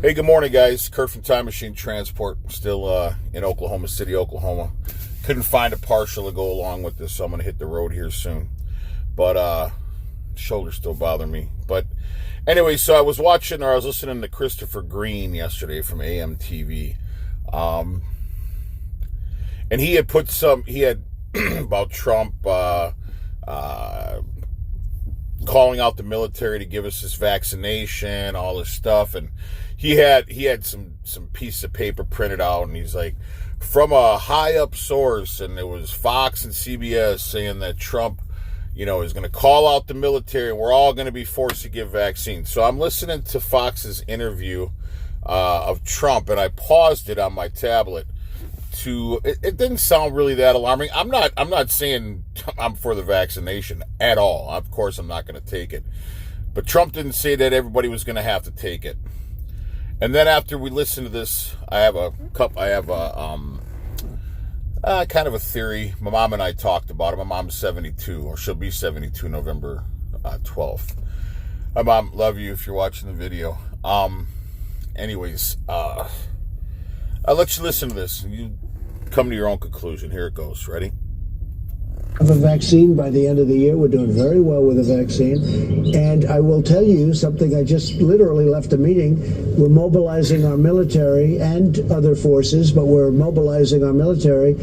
Hey, good morning, guys. Kurt from Time Machine Transport. Still in Oklahoma City, Oklahoma. Couldn't find a partial to go along with this, so I'm going to hit the road here soon. But shoulders still bother me. But anyway, so I was listening to Christopher Green yesterday from AMTV. And he had about Trump calling out the military to give us this vaccination, all this stuff, and he had some piece of paper printed out, and he's like, from a high up source, and it was Fox and CBS saying that Trump, is going to call out the military, and we're all going to be forced to give vaccines. So I'm listening to Fox's interview of Trump, and I paused it on my tablet. It didn't sound really that alarming. I'm not saying I'm for the vaccination at all. Of course, I'm not going to take it. But Trump didn't say that everybody was going to have to take it. And then after we listen to this, I have kind of a theory. My mom and I talked about it. My mom's 72, or she'll be 72 November 12th. My mom, love you if you're watching the video. Anyways, I'll let you listen to this, and you come to your own conclusion. Here it goes. Ready? Have a vaccine by the end of the year. We're doing very well with a vaccine. And I will tell you something. I just literally left a meeting. We're mobilizing our military and other forces, but we're mobilizing our military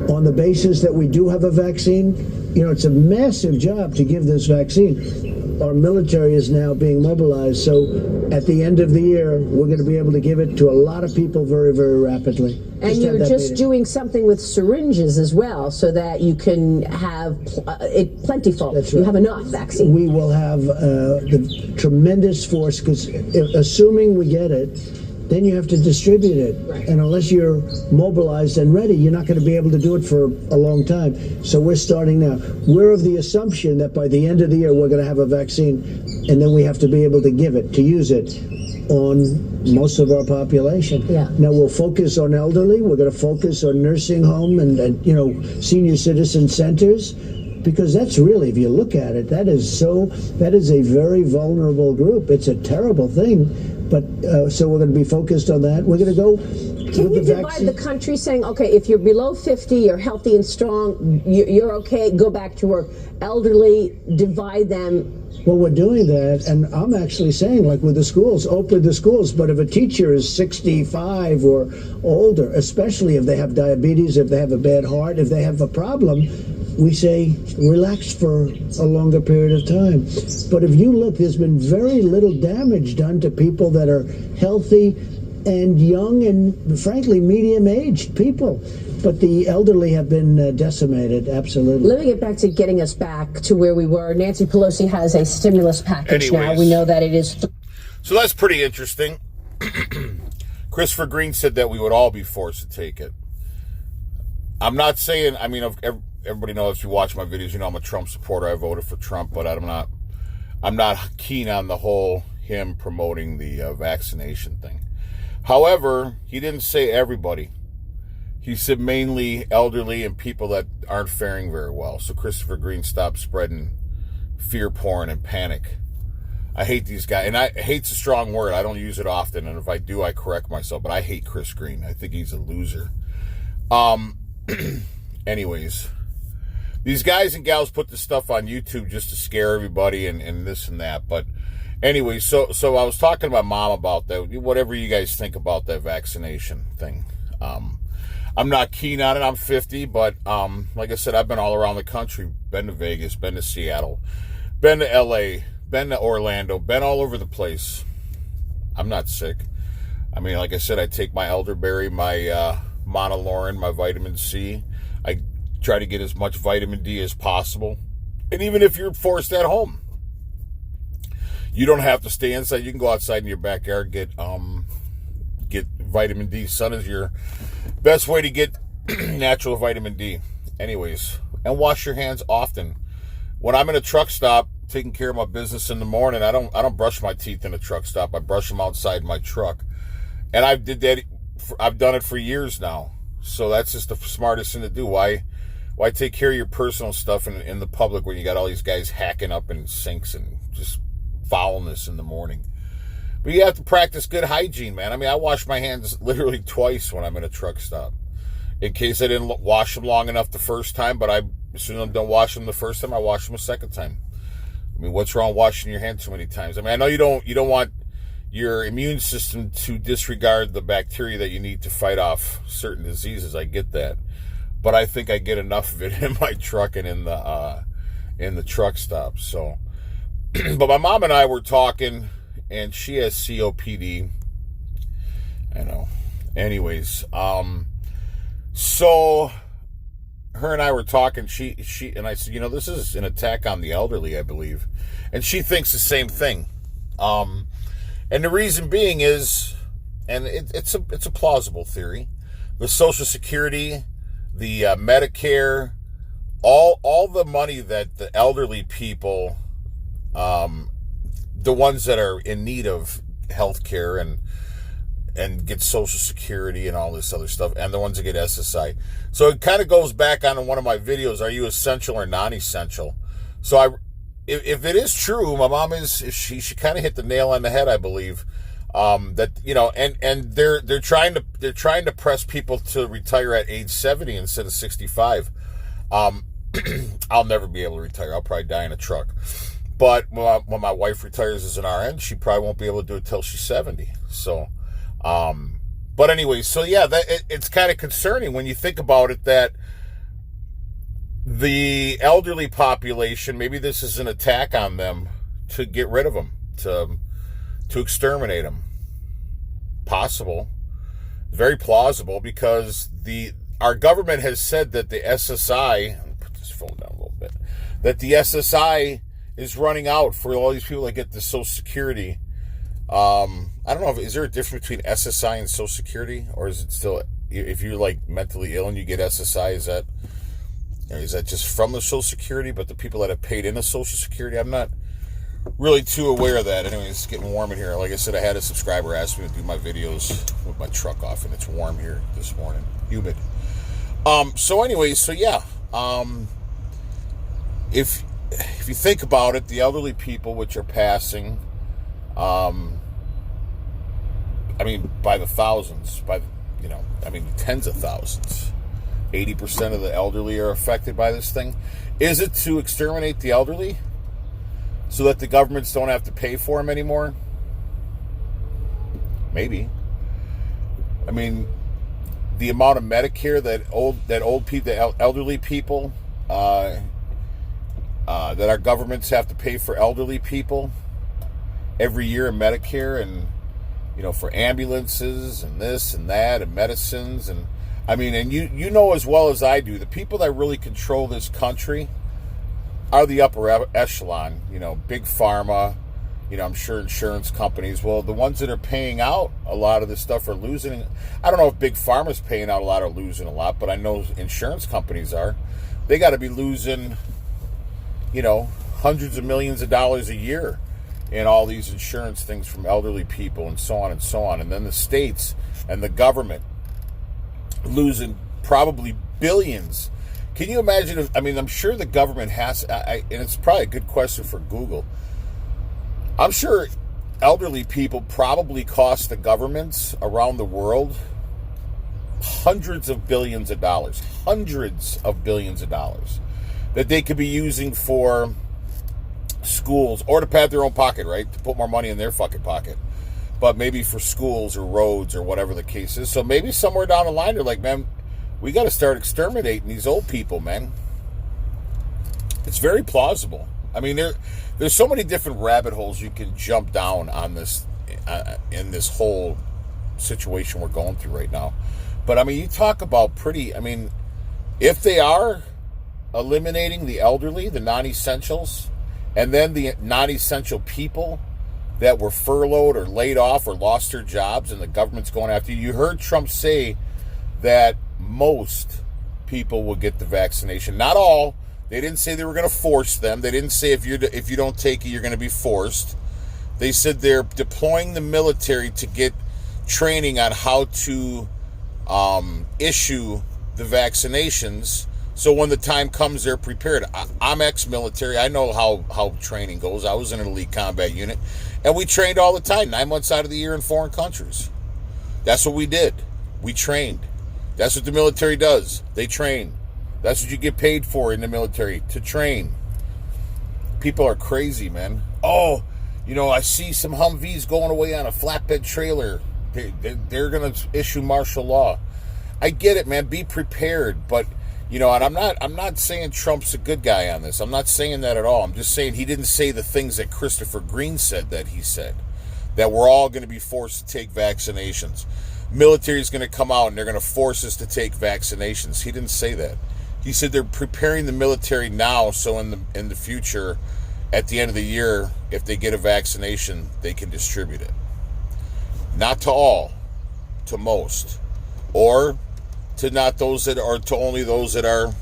on the basis that we do have a vaccine. It's a massive job to give this vaccine. Our military is now being mobilized. So at the end of the year, we're going to be able to give it to a lot of people very, very rapidly. And you're just doing something with syringes as well, so that you can have it plentiful. That's right. You have enough vaccine. We will have the tremendous force, because assuming we get it, then you have to distribute it. Right. And unless you're mobilized and ready, you're not going to be able to do it for a long time. So we're starting now. We're of the assumption that by the end of the year, we're going to have a vaccine, and then we have to be able to give it, to use it on most of our population. Yeah. Now we'll focus on elderly. We're going to focus on nursing home and senior citizen centers, because that's really, if you look at it, that is a very vulnerable group. It's a terrible thing. But so we're going to be focused on that. We're going to go. Can you divide the country, saying, okay, if you're below 50, you're healthy and strong, you're okay, go back to work. Elderly, divide them. Well, we're doing that, and I'm actually saying, like with the schools, open the schools. But if a teacher is 65 or older, especially if they have diabetes, if they have a bad heart, if they have a problem, we say relax for a longer period of time. But if you look, there's been very little damage done to people that are healthy and young and, frankly, medium-aged people. But the elderly have been decimated, absolutely. Let me get back to getting us back to where we were. Nancy Pelosi has a stimulus package now. We know that it is. So that's pretty interesting. Christopher Green said that we would all be forced to take it. I'm not saying, everybody knows, if you watch my videos, I'm a Trump supporter. I voted for Trump, but I'm not keen on the whole him promoting the vaccination thing. However, he didn't say everybody. He said mainly elderly and people that aren't faring very well. So Christopher Green stopped spreading fear porn and panic. I hate these guys, and hate's a strong word. I don't use it often, and if I do, I correct myself. But I hate Chris Green. I think he's a loser. Anyways, these guys and gals put this stuff on YouTube just to scare everybody and this and that. But anyway, so I was talking to my mom about that. Whatever you guys think about that vaccination thing. I'm not keen on it. I'm 50, but like I said, I've been all around the country. Been to Vegas, been to Seattle, been to LA, been to Orlando, been all over the place. I'm not sick. Like I said, I take my elderberry, my monolaurin, my vitamin C. I try to get as much vitamin D as possible. And even if you're forced at home, you don't have to stay inside. You can go outside in your backyard, get vitamin D. Sun is your best way to get natural vitamin D. Anyways, and wash your hands often. When I'm in a truck stop taking care of my business in the morning, I don't brush my teeth in a truck stop. I brush them outside my truck. And I've done it for years now. So that's just the smartest thing to do. Why take care of your personal stuff in the public when you got all these guys hacking up in sinks and just foulness in the morning? But you have to practice good hygiene, man. I mean, I wash my hands literally twice when I'm in a truck stop. In case I didn't wash them long enough the first time, but as soon as I don't wash them the first time, I wash them a second time. I mean, what's wrong washing your hands too many times? I mean, I know you don't want your immune system to disregard the bacteria that you need to fight off certain diseases. I get that. But I think I get enough of it in my truck and in the truck stop. So, but my mom and I were talking, and she has COPD. I know. Anyways, so her and I were talking. She and I said, this is an attack on the elderly, I believe, and she thinks the same thing. And the reason being is, and it's a plausible theory, the Social Security, the Medicare, all the money that the elderly people, the ones that are in need of health care and get Social Security and all this other stuff, and the ones that get SSI. So it kind of goes back on one of my videos, are you essential or non-essential? So if it is true, my mom she kind of hit the nail on the head, I believe. That and they're trying to press people to retire at age 70 instead of 65. I'll never be able to retire. I'll probably die in a truck. But when my wife retires as an RN, she probably won't be able to do it till she's 70. So, but anyway, so yeah, it's kind of concerning when you think about it that the elderly population, maybe this is an attack on them to get rid of them, to exterminate them. Possible. Very plausible, because our government has said that the SSI, let me put this phone down a little bit, that the SSI is running out for all these people that get the Social Security. I don't know, is there a difference between SSI and Social Security, or is it still, if you're like mentally ill and you get SSI, is that just from the Social Security, but the people that have paid into Social Security? I'm not really too aware of that. Anyway, it's getting warm in here. Like I said, I had a subscriber ask me to do my videos with my truck off, and it's warm here this morning, humid. So anyway, so yeah, if you think about it, the elderly people which are passing, by the thousands, tens of thousands, 80% of the elderly are affected by this thing. Is it to exterminate the elderly so that the governments don't have to pay for them anymore? Maybe. I mean, the amount of Medicare that old people, the elderly people, that our governments have to pay for elderly people every year in Medicare, and for ambulances and this and that and medicines, and you know as well as I do, the people that really control this country are the upper echelon, big pharma, I'm sure insurance companies. Well, the ones that are paying out a lot of this stuff are losing. I don't know if big pharma's paying out a lot or losing a lot, but I know insurance companies are. They got to be losing, hundreds of millions of dollars a year in all these insurance things from elderly people and so on and so on. And then the states and the government losing probably billions. Can you imagine I'm sure the government has, and it's probably a good question for Google. I'm sure elderly people probably cost the governments around the world hundreds of billions of dollars that they could be using for schools, or to pad their own pocket, right? To put more money in their fucking pocket. But maybe for schools or roads or whatever the case is. So maybe somewhere down the line they're like, man, we got to start exterminating these old people, man. It's very plausible. There's so many different rabbit holes you can jump down on this, in this whole situation we're going through right now. But you talk about if they are eliminating the elderly, the non-essentials, and then the non-essential people that were furloughed or laid off or lost their jobs, and the government's going after you. You heard Trump say that most people will get the vaccination. Not all. They didn't say they were going to force them. They didn't say if you don't take it, you're going to be forced. They said they're deploying the military to get training on how to issue the vaccinations, so when the time comes, they're prepared. I'm ex-military. I know how training goes. I was in an elite combat unit. And we trained all the time, 9 months out of the year in foreign countries. That's what we did. We trained. That's what the military does. They train. That's what you get paid for in the military, to train. People are crazy, man. Oh, I see some Humvees going away on a flatbed trailer. They're going to issue martial law. I get it, man. Be prepared. But, and I'm not saying Trump's a good guy on this. I'm not saying that at all. I'm just saying he didn't say the things that Christopher Green said that he said. That we're all going to be forced to take vaccinations. Military is going to come out and they're going to force us to take vaccinations. He didn't say that. He said they're preparing the military now, so in the future, at the end of the year, if they get a vaccination, they can distribute it. Not to all, to most, or to not those that are, to only those that are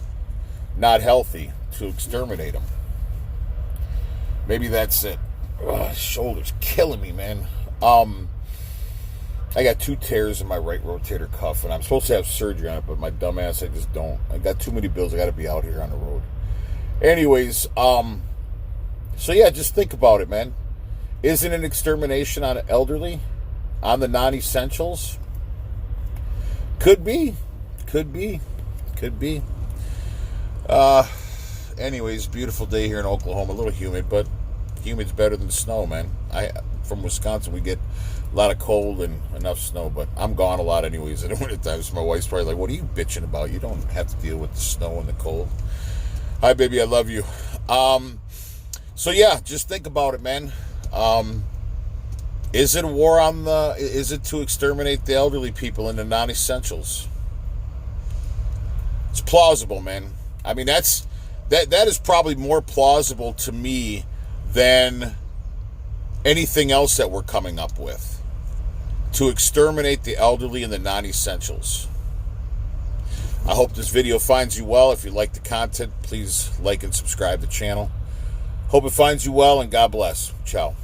not healthy, to exterminate them. Maybe that's it. Ugh, shoulder's killing me, man. I got 2 tears in my right rotator cuff, and I'm supposed to have surgery on it, but my dumb ass, I just don't. I got too many bills. I got to be out here on the road. Anyways, so yeah, just think about it, man. Isn't an extermination on elderly, on the non-essentials? Could be. Anyways, beautiful day here in Oklahoma. A little humid, but humid's better than snow, man. From Wisconsin, we get a lot of cold and enough snow, but I'm gone a lot anyways in the winter time. So my wife's probably like, what are you bitching about? You don't have to deal with the snow and the cold. Hi, baby, I love you. So yeah, just think about it, man. Is it a war is it to exterminate the elderly people and the non-essentials? It's plausible, man. I mean, that is probably more plausible to me than anything else that we're coming up with, to exterminate the elderly and the non-essentials. I hope this video finds you well. If you like the content, please like and subscribe to the channel. Hope it finds you well, and God bless. Ciao.